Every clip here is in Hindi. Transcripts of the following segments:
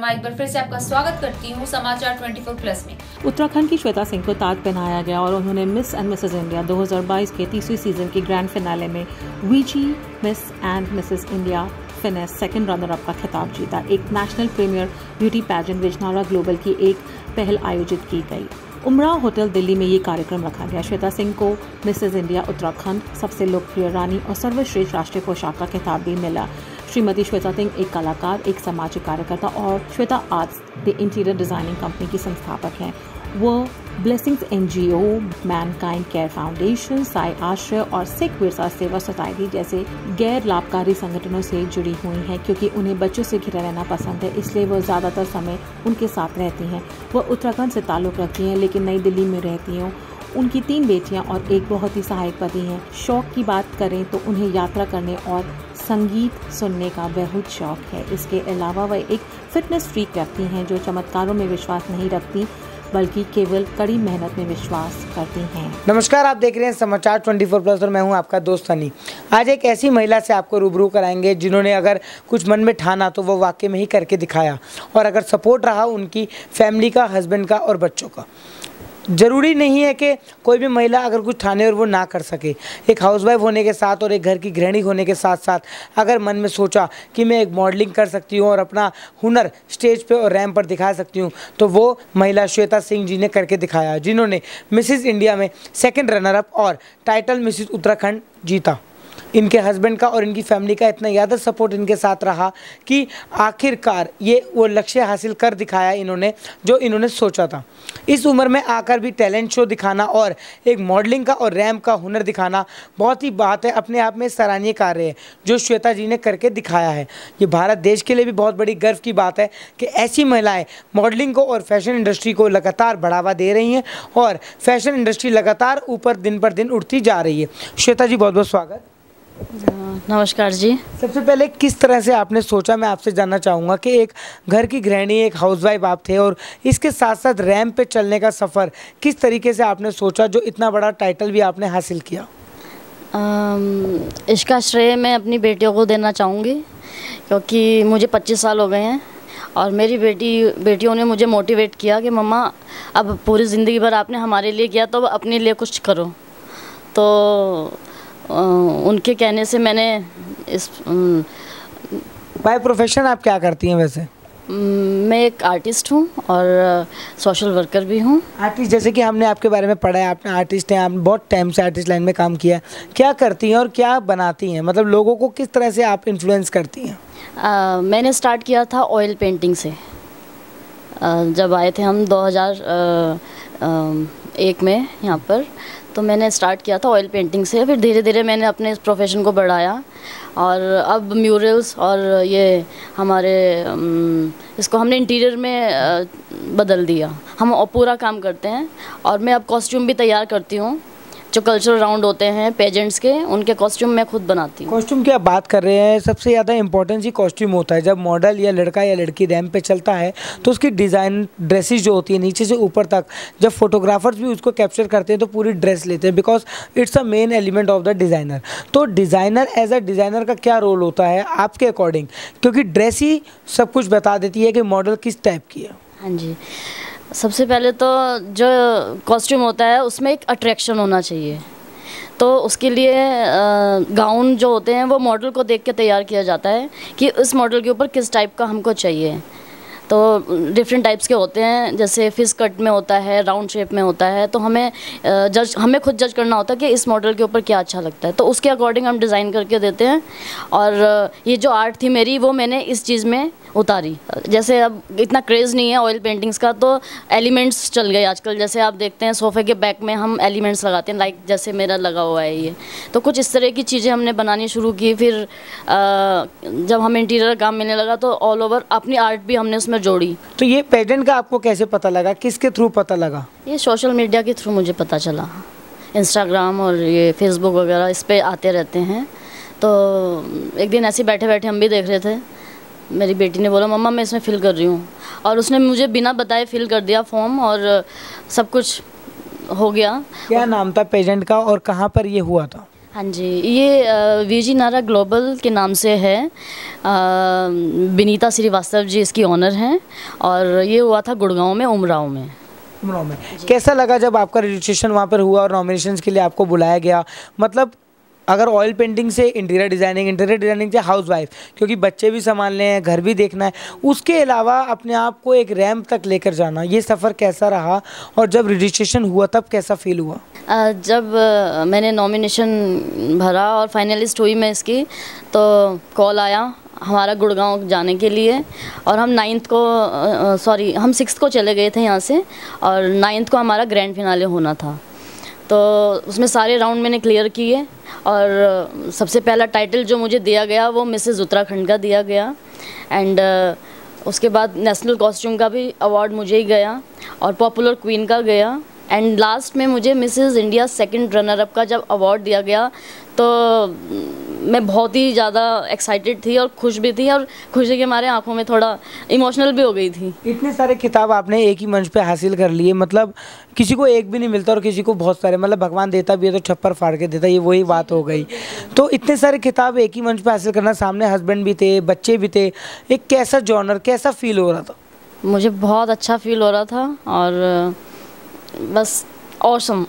शर्मा एक बार फिर से आपका स्वागत करती हूँ समाचार 24+ में। उत्तराखंड की श्वेता सिंह को ताज पहनाया गया और उन्होंने मिस एंड मिसेस इंडिया 2022 के तीसरी सीजन की ग्रैंड फिनाले में वीजी मिस एंड मिसेस इंडिया फिनेस सेकंड रनर अप का खिताब जीता। एक नेशनल प्रीमियर ब्यूटी पैजेंट विजनारा ग्लोबल की एक पहल आयोजित की गई। उमराव होटल दिल्ली में ये कार्यक्रम रखा गया। श्वेता सिंह को मिसेज इंडिया उत्तराखंड, सबसे लोकप्रिय रानी और सर्वश्रेष्ठ राष्ट्रीय पोशाक का खिताब भी मिला। श्रीमती श्वेता सिंह एक कलाकार, एक सामाजिक कार्यकर्ता और Shweta arts the interior designing company की संस्थापक हैं। वो blessings NGO, Mankind care foundation, Sai आश्रय और सिख विरसा सेवा सोसाइटी जैसे गैर लाभकारी संगठनों से जुड़ी हुई हैं। क्योंकि उन्हें बच्चों से घिरे रहना पसंद है, इसलिए वो ज़्यादातर समय उनके साथ रहती हैं। वो उत्तराखंड से ताल्लुक़ रखती हैं लेकिन नई दिल्ली में रहती हैं। उनकी 3 बेटियां और एक बहुत ही सहायक पति हैं। शौक की बात करें तो उन्हें यात्रा करने और संगीत सुनने का बहुत शौक है। इसके अलावा वह एक फिटनेस फ्रीक व्यक्ति हैं जो चमत्कारों में विश्वास नहीं रखती बल्कि केवल कड़ी मेहनत में विश्वास करती हैं। नमस्कार, आप देख रहे हैं समाचार 24+ और मैं हूं आपका दोस्त सनी। आज एक ऐसी महिला से आपको रूबरू कराएंगे जिन्होंने अगर कुछ मन में ठाना तो वो वाकई में ही करके दिखाया, और अगर सपोर्ट रहा उनकी फैमिली का, हस्बैंड का और बच्चों का। ज़रूरी नहीं है कि कोई भी महिला अगर कुछ ठाने और वो ना कर सके। एक हाउसवाइफ होने के साथ और एक घर की गृहिणी होने के साथ साथ अगर मन में सोचा कि मैं एक मॉडलिंग कर सकती हूँ और अपना हुनर स्टेज पे और रैंप पर दिखा सकती हूँ, तो वो महिला श्वेता सिंह जी ने करके दिखाया, जिन्होंने मिसेस इंडिया में सेकंड रनर अप और टाइटल मिसेस उत्तराखंड जीता। इनके हस्बैंड का और इनकी फैमिली का इतना ज़्यादा सपोर्ट इनके साथ रहा कि आखिरकार ये वो लक्ष्य हासिल कर दिखाया इन्होंने जो इन्होंने सोचा था। इस उम्र में आकर भी टैलेंट शो दिखाना और एक मॉडलिंग का और रैंप का हुनर दिखाना बहुत ही बात है, अपने आप में सराहनीय कार्य है जो श्वेता जी ने करके दिखाया है। ये भारत देश के लिए भी बहुत बड़ी गर्व की बात है कि ऐसी महिलाएँ मॉडलिंग को और फैशन इंडस्ट्री को लगातार बढ़ावा दे रही हैं और फैशन इंडस्ट्री लगातार ऊपर दिन पर दिन उठती जा रही है। श्वेता जी, बहुत बहुत स्वागत। नमस्कार जी। सबसे पहले किस तरह से आपने सोचा, मैं आपसे जानना चाहूँगा कि एक घर की गृहिणी, एक हाउसवाइफ आप थे और इसके साथ साथ रैंप पे चलने का सफ़र किस तरीके से आपने सोचा जो इतना बड़ा टाइटल भी आपने हासिल किया? इसका श्रेय मैं अपनी बेटियों को देना चाहूँगी क्योंकि मुझे 25 साल हो गए हैं और मेरी बेटियों ने मुझे मोटिवेट किया कि मम्मा अब पूरी ज़िंदगी भर आपने हमारे लिए किया तो अब अपने लिए कुछ करो। तो उनके कहने से मैंने इस बाय प्रोफेशन आप क्या करती हैं वैसे? मैं एक आर्टिस्ट हूँ और सोशल वर्कर भी हूँ। आर्टिस्ट, जैसे कि हमने आपके बारे में पढ़ा है, आपने आर्टिस्ट हैं, आपने बहुत टाइम से आर्टिस्ट लाइन में काम किया है। क्या करती हैं और क्या बनाती हैं, मतलब लोगों को किस तरह से आप इन्फ्लुएंस करती हैं? मैंने स्टार्ट किया था ऑयल पेंटिंग से। जब आए थे हम 2001 में यहाँ पर, तो मैंने स्टार्ट किया था ऑयल पेंटिंग से। फिर धीरे धीरे मैंने अपने इस प्रोफेशन को बढ़ाया और अब म्यूरल्स और ये हमारे इसको हमने इंटीरियर में बदल दिया। हम पूरा काम करते हैं और मैं अब कॉस्ट्यूम भी तैयार करती हूँ। जो कल्चरल राउंड होते हैं पेजेंट्स के, उनके कॉस्ट्यूम मैं खुद बनाती हूँ। कॉस्ट्यूम की आप बात कर रहे हैं, सबसे ज़्यादा इंपॉर्टेंस ही कॉस्ट्यूम होता है। जब मॉडल या लड़का या लड़की रैंप पे चलता है तो उसकी डिज़ाइन ड्रेसेस जो होती है नीचे से ऊपर तक, जब फोटोग्राफर्स भी उसको कैप्चर करते हैं तो पूरी ड्रेस लेते हैं because it's a main element of the designer. तो डिज़ाइनर एज अ डिज़ाइनर का क्या रोल होता है आपके अकॉर्डिंग, क्योंकि ड्रेस ही सब कुछ बता देती है कि मॉडल किस टाइप की है? हाँ जी, सबसे पहले तो जो कॉस्ट्यूम होता है उसमें एक अट्रैक्शन होना चाहिए। तो उसके लिए गाउन जो होते हैं वो मॉडल को देख के तैयार किया जाता है कि इस मॉडल के ऊपर किस टाइप का हमको चाहिए। तो डिफरेंट टाइप्स के होते हैं, जैसे फिश कट में होता है, राउंड शेप में होता है। तो हमें खुद जज करना होता है कि इस मॉडल के ऊपर क्या अच्छा लगता है, तो उसके अकॉर्डिंग हम डिज़ाइन करके देते हैं। और ये जो आर्ट थी मेरी वो मैंने इस चीज़ में उतारी। जैसे अब इतना क्रेज़ नहीं है ऑयल पेंटिंग्स का, तो एलिमेंट्स चल गए आजकल। जैसे आप देखते हैं सोफ़े के बैक में हम एलिमेंट्स लगाते हैं, लाइक जैसे मेरा लगा हुआ है ये। तो कुछ इस तरह की चीज़ें हमने बनानी शुरू की। फिर जब हमें इंटीरियर काम मिलने लगा तो ऑल ओवर अपनी आर्ट भी हमने उसमें जोड़ी। तो ये पेजेंट का आपको कैसे पता लगा, किसके थ्रू पता लगा? ये सोशल मीडिया के थ्रू मुझे पता चला। इंस्टाग्राम और ये फेसबुक वगैरह इस पर आते रहते हैं। तो एक दिन ऐसे बैठे बैठे हम भी देख रहे थे, मेरी बेटी ने बोला मम्मा मैं इसमें फिल कर रही हूँ, और उसने मुझे बिना बताए फिल कर दिया फॉर्म और सब कुछ हो गया। क्या नाम था पेजेंट का और कहाँ पर ये हुआ था? हाँ जी, ये वीजी नारा ग्लोबल के नाम से है। विनीता श्रीवास्तव जी इसकी ऑनर हैं और ये हुआ था गुड़गांव में, उमराव में। कैसा लगा जब आपका रजिस्ट्रेशन वहाँ पर हुआ और नॉमिनेशंस के लिए आपको बुलाया गया? मतलब अगर ऑयल पेंटिंग से इंटीरियर डिज़ाइनिंग से हाउसवाइफ, क्योंकि बच्चे भी संभालने हैं, घर भी देखना है, उसके अलावा अपने आप को एक रैंप तक लेकर जाना, ये सफ़र कैसा रहा? और जब रजिस्ट्रेशन हुआ तब कैसा फील हुआ? जब मैंने नॉमिनेशन भरा और फाइनलिस्ट हुई मैं इसकी, तो कॉल आया हमारा गुड़गांव जाने के लिए और हम 6 को चले गए थे यहाँ से और 9 को हमारा ग्रैंड फिनाले होना था। तो उसमें सारे राउंड मैंने क्लियर किए और सबसे पहला टाइटल जो मुझे दिया गया वो मिसेस उत्तराखंड का दिया गया एंड उसके बाद नेशनल कॉस्ट्यूम का भी अवार्ड मुझे ही गया और पॉपुलर क्वीन का गया एंड लास्ट में मुझे Mrs India second runner up का जब अवार्ड दिया गया तो मैं बहुत ही ज़्यादा एक्साइटेड थी और खुश भी थी और खुशी के मारे आंखों में थोड़ा इमोशनल भी हो गई थी। इतने सारे खिताब आपने एक ही मंच पे हासिल कर लिए, मतलब किसी को एक भी नहीं मिलता और किसी को बहुत सारे, मतलब भगवान देता भी है तो छप्पर फाड़ के देता, ये वही बात हो गई। तो इतने सारे खिताब एक ही मंच पे हासिल करना, सामने हस्बैंड भी थे, बच्चे भी थे, एक कैसा जॉनर, कैसा फील हो रहा था? मुझे बहुत अच्छा फील हो रहा था और बस ऑसम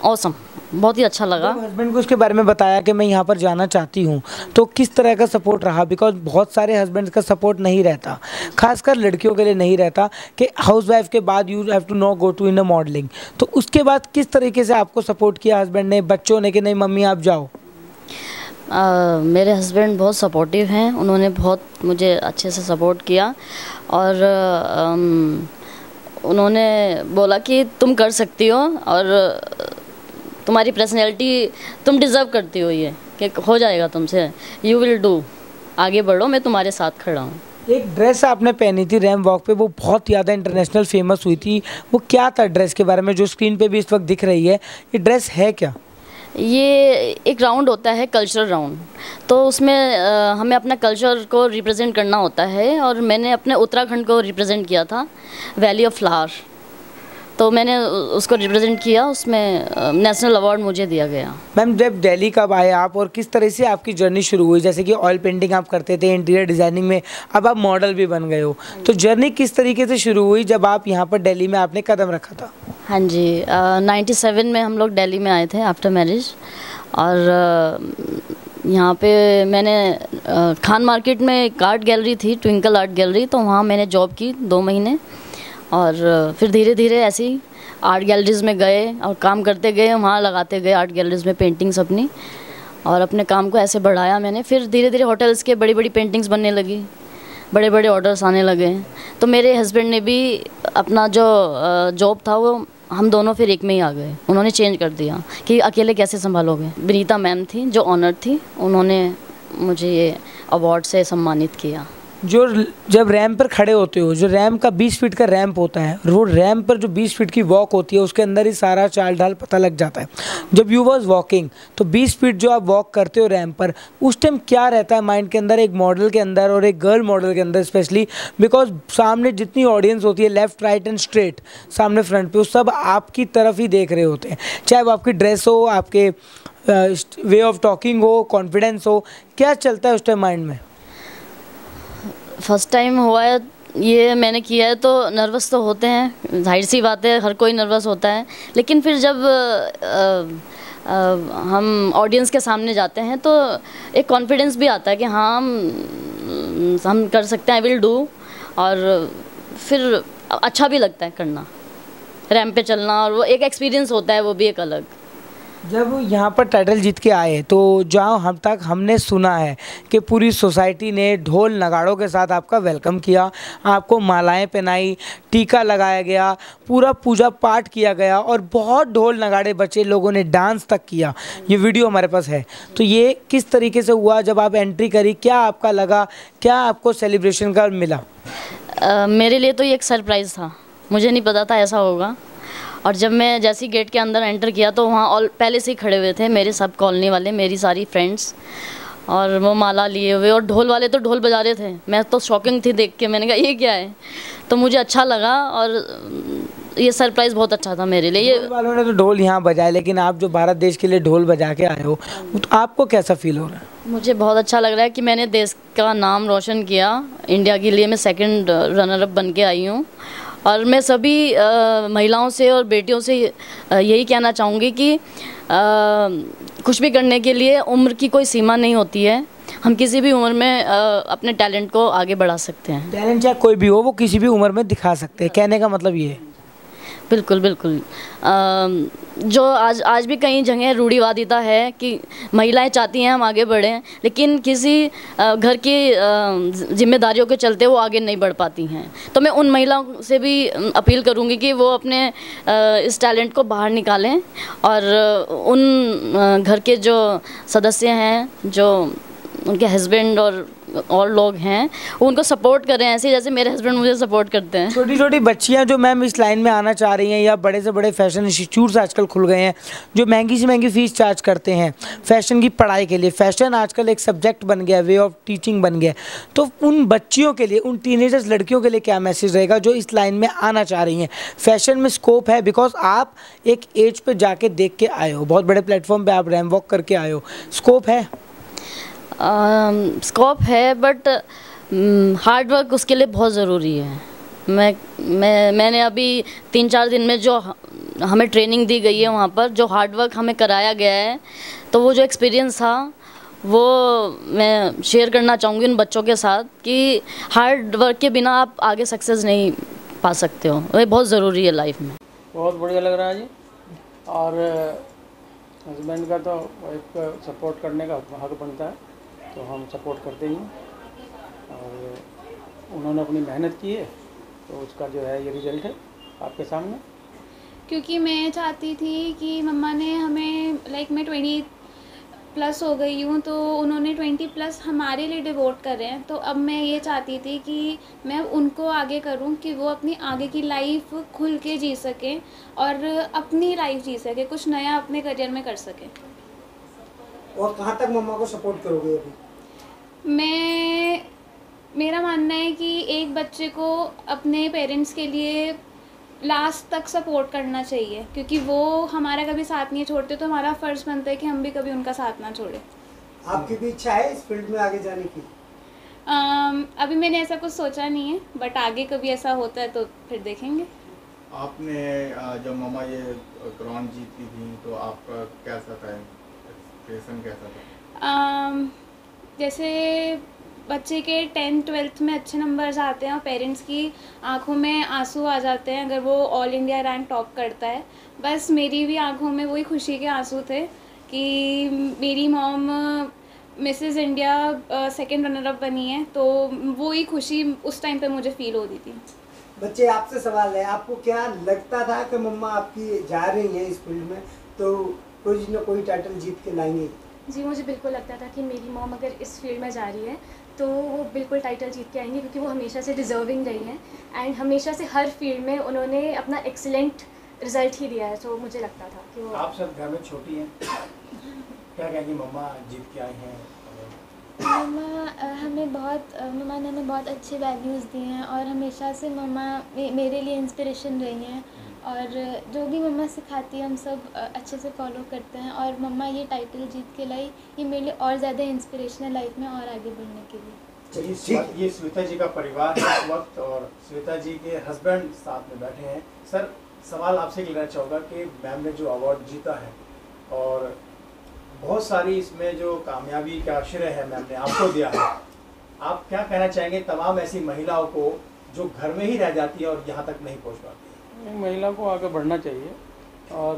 बहुत ही अच्छा लगा। हस्बैंड को उसके बारे में बताया कि मैं यहाँ पर जाना चाहती हूँ, तो किस तरह का सपोर्ट रहा? बिकॉज बहुत सारे हस्बैंड का सपोर्ट नहीं रहता, खासकर लड़कियों के लिए नहीं रहता कि हाउसवाइफ के बाद you have to no go to in a modelling. तो उसके बाद किस तरीके से आपको सपोर्ट किया हस्बैंड ने, बच्चों ने कि नहीं मम्मी आप जाओ? मेरे हस्बैंड बहुत सपोर्टिव हैं, उन्होंने बहुत मुझे अच्छे से सपोर्ट किया और उन्होंने बोला कि तुम कर सकती हो और तुम्हारी पर्सनैलिटी तुम डिज़र्व करती हो, ये कि हो जाएगा तुमसे, यू विल डू, आगे बढ़ो, मैं तुम्हारे साथ खड़ा हूँ। एक ड्रेस आपने पहनी थी रैम वॉक पे, वो बहुत ज़्यादा इंटरनेशनल फेमस हुई थी, वो क्या था ड्रेस के बारे में जो स्क्रीन पे भी इस वक्त दिख रही है? ये ड्रेस है क्या? ये एक राउंड होता है, कल्चरल राउंड, तो उसमें हमें अपना कल्चर को रिप्रेजेंट करना होता है और मैंने अपने उत्तराखंड को रिप्रेजेंट किया था, वैली ऑफ फ्लावर, तो मैंने उसको रिप्रेजेंट किया, उसमें नेशनल अवार्ड मुझे दिया गया। मैम जब दिल्ली कब आए आप और किस तरह से आपकी जर्नी शुरू हुई? जैसे कि ऑयल पेंटिंग आप करते थे, इंटीरियर डिज़ाइनिंग में, अब आप मॉडल भी बन गए हो, तो जर्नी किस तरीके से शुरू हुई जब आप यहाँ पर दिल्ली में आपने कदम रखा था? हाँ जी, 97 में हम लोग दिल्ली में आए थे आफ्टर मैरिज और यहाँ पे मैंने खान मार्केट में एक आर्ट गैलरी थी, ट्विंकल आर्ट गैलरी, तो वहाँ मैंने जॉब की 2 महीने और फिर धीरे धीरे ऐसे ही आर्ट गैलरीज़ में गए और काम करते गए, वहाँ लगाते गए आर्ट गैलरीज़ में पेंटिंग्स अपनी और अपने काम को ऐसे बढ़ाया मैंने। फिर धीरे धीरे होटल्स के बड़ी बड़ी पेंटिंग्स बनने लगी, बड़े बड़े ऑर्डर्स आने लगे, तो मेरे हस्बैंड ने भी अपना जो जॉब था वो हम दोनों फिर एक में ही आ गए, उन्होंने चेंज कर दिया कि अकेले कैसे संभालोगे। विनीता मैम थी जो ऑनर थी, उन्होंने मुझे ये अवार्ड से सम्मानित किया। जो जब रैंप पर खड़े होते हो, जो रैंप का 20 फीट का रैंप होता है, वो रैंप पर जो 20 फीट की वॉक होती है उसके अंदर ही सारा चाल ढाल पता लग जाता है। जब यू वॉज वॉकिंग तो 20 फीट जो आप वॉक करते हो रैंप पर, उस टाइम क्या रहता है माइंड के अंदर, एक मॉडल के अंदर और एक गर्ल मॉडल के अंदर स्पेशली, बिकॉज सामने जितनी ऑडियंस होती है लेफ्ट राइट एंड स्ट्रेट सामने फ्रंट पे, वो सब आपकी तरफ ही देख रहे होते हैं, चाहे वो आपकी ड्रेस हो, आपके वे ऑफ टॉकिंग हो, कॉन्फिडेंस हो, क्या चलता है उस टाइम माइंड में? फर्स्ट टाइम हुआ है ये मैंने किया है तो नर्वस तो होते हैं, जाहिर सी बात है, हर कोई नर्वस होता है, लेकिन फिर जब हम ऑडियंस के सामने जाते हैं तो एक कॉन्फिडेंस भी आता है कि हाँ हम कर सकते हैं, आई विल डू, और फिर अच्छा भी लगता है करना, रैंप पे चलना, और वो एक एक्सपीरियंस होता है, वो भी एक अलग। जब यहाँ पर टाइटल जीत के आए तो जहाँ हम तक हमने सुना है कि पूरी सोसाइटी ने ढोल नगाड़ों के साथ आपका वेलकम किया, आपको मालाएं पहनाई, टीका लगाया गया, पूरा पूजा पाठ किया गया और बहुत ढोल नगाड़े बचे, लोगों ने डांस तक किया, ये वीडियो हमारे पास है। तो ये किस तरीके से हुआ जब आप एंट्री करी, क्या आपका लगा, क्या आपको सेलिब्रेशन का मिला? मेरे लिए तो ये एक सरप्राइज़ था, मुझे नहीं पता था ऐसा होगा, और जब मैं जैसे गेट के अंदर एंटर किया तो वहाँ ऑल पहले से ही खड़े हुए थे मेरे सब कॉलोनी वाले, मेरी सारी फ्रेंड्स, और वो माला लिए हुए, और ढोल वाले तो ढोल बजा रहे थे। मैं तो शॉकिंग थी देख के, मैंने कहा ये क्या है, तो मुझे अच्छा लगा और ये सरप्राइज़ बहुत अच्छा था मेरे लिए। ढोल वालों ने तो ढोल यहाँ बजाए, लेकिन आप जो भारत देश के लिए ढोल बजा के आए हो, तो आपको कैसा फील हो रहा है? मुझे बहुत अच्छा लग रहा है कि मैंने देश का नाम रोशन किया। इंडिया के लिए मैं सेकंड रनर अप बन के आई हूँ। और मैं सभी महिलाओं से और बेटियों से यही कहना चाहूँगी कि कुछ भी करने के लिए उम्र की कोई सीमा नहीं होती है। हम किसी भी उम्र में अपने टैलेंट को आगे बढ़ा सकते हैं। टैलेंट चाहे कोई भी हो, वो किसी भी उम्र में दिखा सकते हैं, कहने का मतलब ये है। बिल्कुल बिल्कुल। जो आज भी कई जगह रूढ़िवादिता है कि महिलाएं चाहती हैं हम आगे बढ़ें, लेकिन किसी घर की जिम्मेदारियों के चलते वो आगे नहीं बढ़ पाती हैं। तो मैं उन महिलाओं से भी अपील करूंगी कि वो अपने इस टैलेंट को बाहर निकालें और उन घर के जो सदस्य हैं, जो उनके हस्बैंड और लोग हैं, वो उनको सपोर्ट करें, ऐसे जैसे मेरे हस्बैंड मुझे सपोर्ट करते हैं। छोटी छोटी बच्चियां जो मैम इस लाइन में आना चाह रही हैं, या बड़े से बड़े फैशन इंस्टीट्यूट्स आजकल खुल गए हैं जो महंगी से महंगी फ़ीस चार्ज करते हैं फैशन की पढ़ाई के लिए। फैशन आजकल एक सब्जेक्ट बन गया, वे ऑफ टीचिंग बन गया। तो उन बच्चियों के लिए, उन टीनेजर्स लड़कियों के लिए क्या मैसेज रहेगा जो इस लाइन में आना चाह रही हैं? फैशन में स्कोप है, बिकॉज आप एक एज पर जाके देख के आए हो, बहुत बड़े प्लेटफॉर्म पर आप रैम वॉक करके आए हो, स्कोप है? स्कोप है, बट हार्ड वर्क उसके लिए बहुत ज़रूरी है। मैंने अभी 3-4 दिन में जो हमें ट्रेनिंग दी गई है वहाँ पर, जो हार्ड वर्क हमें कराया गया है, तो वो जो एक्सपीरियंस था वो मैं शेयर करना चाहूँगी उन बच्चों के साथ कि हार्ड वर्क के बिना आप आगे सक्सेस नहीं पा सकते हो। ये बहुत ज़रूरी है लाइफ में। बहुत बढ़िया लग रहा है जी। और हस्बैंड का तो वाइफ का सपोर्ट करने का हक बनता है, तो हम सपोर्ट करते ही हैं। और उन्होंने अपनी मेहनत की है, तो उसका जो है ये रिज़ल्ट है आपके सामने। क्योंकि मैं चाहती थी कि मम्मा ने हमें मैं 20+ हो गई हूँ, तो उन्होंने 20+ हमारे लिए डिवोट कर रहे हैं। तो अब मैं ये चाहती थी कि मैं उनको आगे करूँ कि वो अपनी आगे की लाइफ खुल के जी सकें और अपनी लाइफ जी सके, कुछ नया अपने करियर में कर सकें। और कहाँ तक मम्मा को सपोर्ट करोगे अभी? मेरा मानना है कि एक बच्चे को अपने पेरेंट्स के लिए लास्ट तक सपोर्ट करना चाहिए, क्योंकि वो हमारा कभी साथ नहीं छोड़ते, तो हमारा फ़र्ज़ बनता है कि हम भी कभी उनका साथ ना छोड़ें। आपकी भी इच्छा है इस फील्ड में आगे जाने की? अभी मैंने ऐसा कुछ सोचा नहीं है, बट आगे कभी ऐसा होता है तो फिर देखेंगे। आपने जब मम्मा ये क्राउन जीती थी तो आपका कैसा था, एक्सप्रेशन कैसा था? जैसे बच्चे के 10th-12th में अच्छे नंबर्स आते हैं और पेरेंट्स की आंखों में आंसू आ जाते हैं अगर वो ऑल इंडिया रैंक टॉप करता है। बस मेरी भी आंखों में वही खुशी के आंसू थे कि मेरी mom Mrs India second runner up बनी है, तो वही खुशी उस टाइम पे मुझे फील हो रही थी। बच्चे, आपसे सवाल है, आपको क्या लगता था कि मम्मा आपकी जा रही हैं इस फील्ड में तो कोई न कोई टाइटल जीत के लाएंगे? जी, मुझे बिल्कुल लगता था कि मेरी मॉम अगर इस फील्ड में जा रही है तो वो बिल्कुल टाइटल जीत के आएंगी, क्योंकि वो हमेशा से डिज़र्विंग रही हैं एंड हमेशा से हर फील्ड में उन्होंने अपना एक्सीलेंट रिजल्ट ही दिया है। तो मुझे लगता था कि वो। आप सब घर में छोटी हैं, क्या कहेंगी मम्मा जीत के आई हैं? मम्मा ने हमें बहुत अच्छे वैल्यूज़ दिए हैं और हमेशा से मम्मा मेरे लिए इंस्पिरेशन रही हैं, और जो भी मम्मा सिखाती है हम सब अच्छे से फॉलो करते हैं। और मम्मा ये टाइटल जीत के लाई, ये मेरे लिए और ज़्यादा इंस्पिरेशनल लाइफ में और आगे बढ़ने के लिए। ये श्वेता जी का परिवार है इस वक्त, और श्वेता जी के हस्बैंड साथ में बैठे हैं। सर, सवाल आपसे लेना चाहूँगा कि मैम ने जो अवार्ड जीता है और बहुत सारी इसमें जो कामयाबी का श्रेय है मैम ने आपको दिया है, आप क्या कहना चाहेंगे तमाम ऐसी महिलाओं को जो घर में ही रह जाती है और यहाँ तक नहीं पहुँच पाती है? महिला को आगे बढ़ना चाहिए, और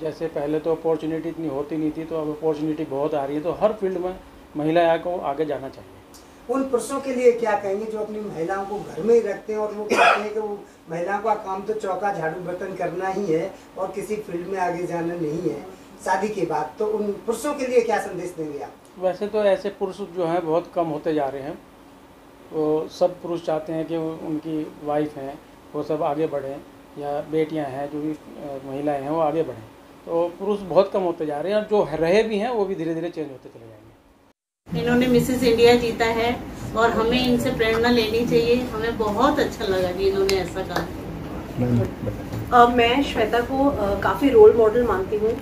जैसे पहले तो अपॉर्चुनिटी इतनी होती नहीं थी, तो अब अपॉर्चुनिटी बहुत आ रही है, तो हर फील्ड में महिला को आगे जाना चाहिए। उन पुरुषों के लिए क्या कहेंगे जो अपनी महिलाओं को घर में ही रखते हैं और वो कहते हैं कि वो महिलाओं का काम तो चौका झाड़ू बर्तन करना ही है और किसी फील्ड में आगे जाना नहीं है शादी के बाद, तो उन पुरुषों के लिए क्या संदेश देंगे आप? वैसे तो ऐसे पुरुष जो हैं बहुत कम होते जा रहे हैं, वो सब पुरुष चाहते हैं कि उनकी वाइफ हैं वो सब आगे बढ़ें, या बेटियां हैं जो भी महिलाएं हैं वो आगे बढ़ें। तो पुरुष बहुत कम होते जा रहे हैं, और जो रहे भी हैं वो भी धीरे धीरे चेंज होते चले जाएंगे। इन्होंने मिसेस इंडिया जीता है और हमें इनसे प्रेरणा लेनी चाहिए। हमें बहुत अच्छा लगा कि इन्होंने ऐसा कहा। मैं श्वेता को काफ़ी रोल मॉडल मानती हूँ।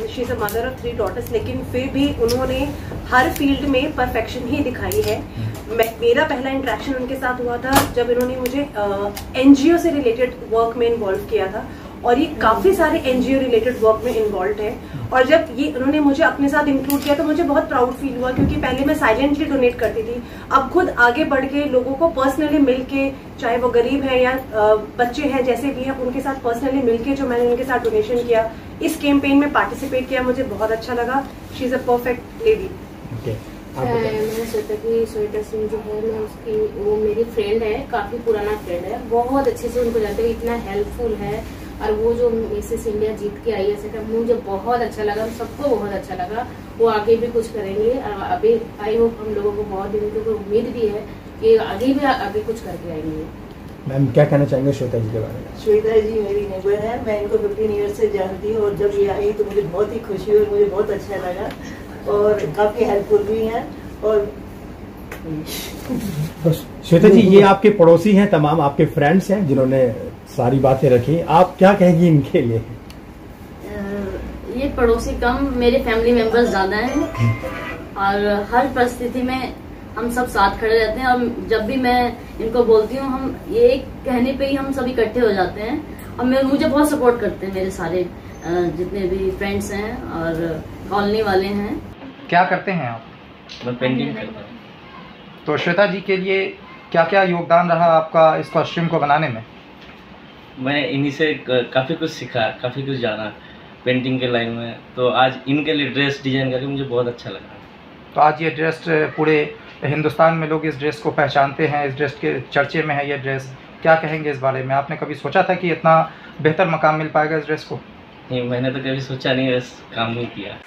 She is a mother of 3 daughters, लेकिन फिर भी उन्होंने हर फील्ड में परफेक्शन ही दिखाई है। मेरा पहला इंटरेक्शन उनके साथ हुआ था जब इन्होंने मुझे NGO से रिलेटेड वर्क में इन्वॉल्व किया था, और ये काफ़ी सारे NGO रिलेटेड वर्क में इन्वॉल्व है। और जब ये उन्होंने मुझे अपने साथ इंक्लूड किया तो मुझे बहुत प्राउड फील हुआ, क्योंकि पहले मैं साइलेंटली डोनेट करती थी, अब खुद आगे बढ़ के लोगों को पर्सनली मिल के, चाहे वो गरीब है या बच्चे हैं जैसे भी हैं, उनके साथ पर्सनली मिल के जो मैंने उनके साथ डोनेशन किया, इस कैंपेन में पार्टिसिपेट किया, मुझे बहुत अच्छा लगा। She is a perfect lady. मैं श्वेता सिंह जो है, मैं उसकी, वो मेरी फ्रेंड है, काफ़ी पुराना फ्रेंड है, बहुत अच्छे से उनको जानते हैं, इतना हेल्पफुल है। और वो जो मिसेस इंडिया जीत के आई है, मुझे बहुत अच्छा लगा, सबको बहुत अच्छा लगा। वो आगे भी कुछ करेंगे। अभी आई होप हम लोगों को बहुत दिन की उम्मीद भी है कि आगे कुछ करके आएंगे। मैम क्या कहना चाहेंगे श्वेता जी के बारे में? श्वेता जी मेरी नेबर है, मैं इनको 15 ईयर से जानती हूँ, और जब ये आई तो मुझे बहुत ही खुशी हुई और मुझे बहुत अच्छा लगा, और काफ़ी हेल्पफुल भी हैं। और श्वेता जी, ये आपके पड़ोसी हैं, तमाम आपके फ्रेंड्स हैं जिन्होंने सारी बातें रखी, आप क्या कहेंगी इनके लिए? ये पड़ोसी कम, मेरे फैमिली मेंबर्स ज़्यादा हैं, और हर परिस्थिति में हम सब साथ खड़े रहते हैं। और जब भी मैं इनको बोलती हूँ, हम ये कहने पे ही हम सब इकट्ठे हो जाते हैं, और मुझे बहुत सपोर्ट करते हैं मेरे सारे जितने भी फ्रेंड्स हैं और कॉलोनी वाले हैं। क्या करते हैं आप? मैं पेंटिंग करता हूँ। तो श्वेता जी के लिए क्या क्या योगदान रहा आपका इस कॉस्ट्यूम को बनाने में? मैं इन्हीं से काफ़ी कुछ सीखा, काफ़ी कुछ जाना पेंटिंग के लाइन में। तो आज इनके लिए ड्रेस डिज़ाइन करके मुझे बहुत अच्छा लगा। तो आज ये ड्रेस पूरे हिंदुस्तान में लोग इस ड्रेस को पहचानते हैं, इस ड्रेस के चर्चे में है ये ड्रेस, क्या कहेंगे इस बारे में? आपने कभी सोचा था कि इतना बेहतर मकाम मिल पाएगा इस ड्रेस को? नहीं, मैंने तो कभी सोचा नहीं, बस काम नहीं किया।